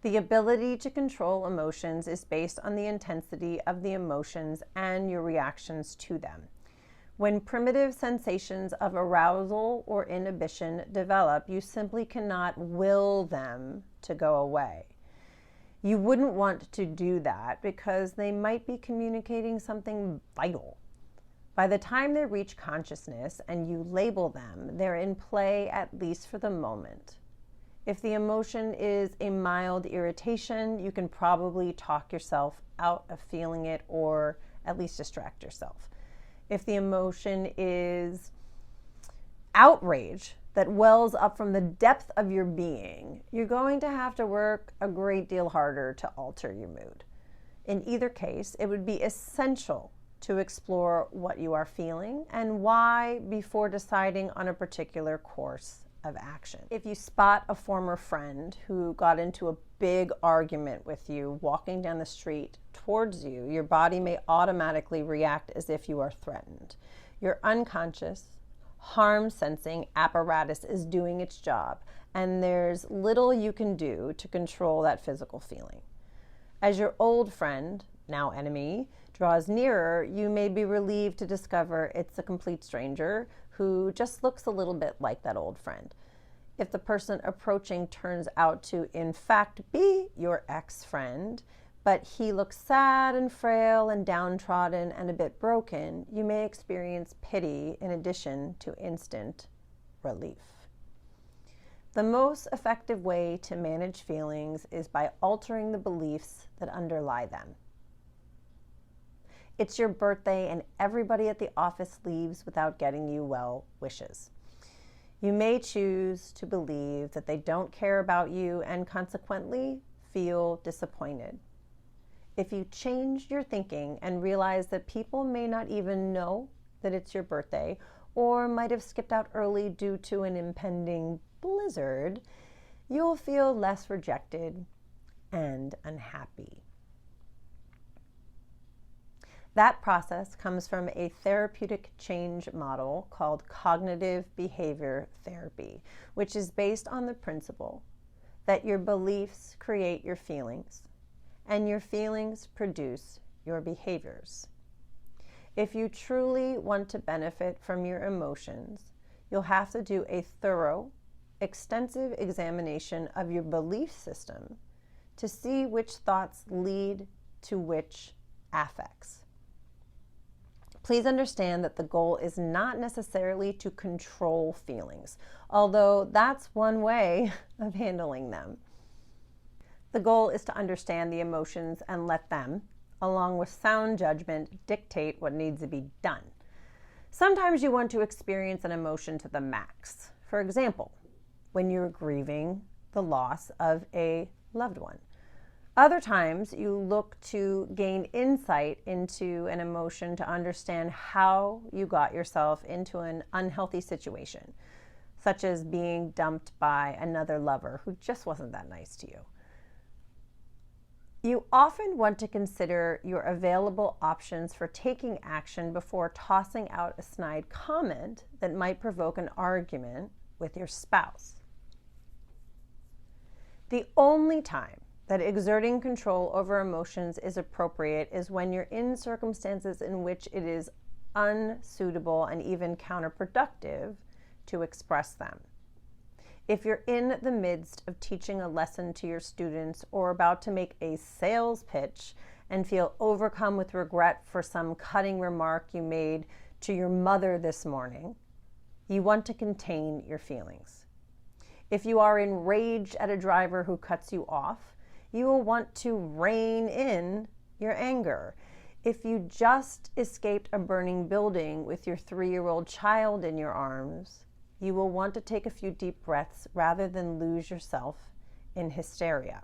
The ability to control emotions is based on the intensity of the emotions and your reactions to them. When primitive sensations of arousal or inhibition develop, you simply cannot will them to go away. You wouldn't want to do that because they might be communicating something vital. By the time they reach consciousness and you label them, they're in play, at least for the moment. If the emotion is a mild irritation, you can probably talk yourself out of feeling it or at least distract yourself. If the emotion is outrage that wells up from the depth of your being, you're going to have to work a great deal harder to alter your mood. In either case, it would be essential to explore what you are feeling and why before deciding on a particular course of action. If you spot a former friend who got into a big argument with you walking down the street towards you, your body may automatically react as if you are threatened. Your unconscious, harm-sensing apparatus is doing its job, and there's little you can do to control that physical feeling. As your old friend, now enemy, draws nearer, you may be relieved to discover it's a complete stranger who just looks a little bit like that old friend. If the person approaching turns out to, in fact, be your ex-friend, but he looks sad and frail and downtrodden and a bit broken, you may experience pity in addition to instant relief. The most effective way to manage feelings is by altering the beliefs that underlie them. It's your birthday and everybody at the office leaves without getting you well wishes. You may choose to believe that they don't care about you and consequently feel disappointed. If you change your thinking and realize that people may not even know that it's your birthday or might have skipped out early due to an impending blizzard, you'll feel less rejected and unhappy. That process comes from a therapeutic change model called cognitive behavior therapy, which is based on the principle that your beliefs create your feelings, and your feelings produce your behaviors. If you truly want to benefit from your emotions, you'll have to do a thorough, extensive examination of your belief system to see which thoughts lead to which affects. Please understand that the goal is not necessarily to control feelings, although that's one way of handling them. The goal is to understand the emotions and let them, along with sound judgment, dictate what needs to be done. Sometimes you want to experience an emotion to the max. For example, when you're grieving the loss of a loved one. Other times, you look to gain insight into an emotion to understand how you got yourself into an unhealthy situation, such as being dumped by another lover who just wasn't that nice to you. You often want to consider your available options for taking action before tossing out a snide comment that might provoke an argument with your spouse. The only time that exerting control over emotions is appropriate is when you're in circumstances in which it is unsuitable and even counterproductive to express them. If you're in the midst of teaching a lesson to your students or about to make a sales pitch and feel overcome with regret for some cutting remark you made to your mother this morning, you want to contain your feelings. If you are enraged at a driver who cuts you off, you will want to rein in your anger. If you just escaped a burning building with your 3-year-old child in your arms, you will want to take a few deep breaths rather than lose yourself in hysteria.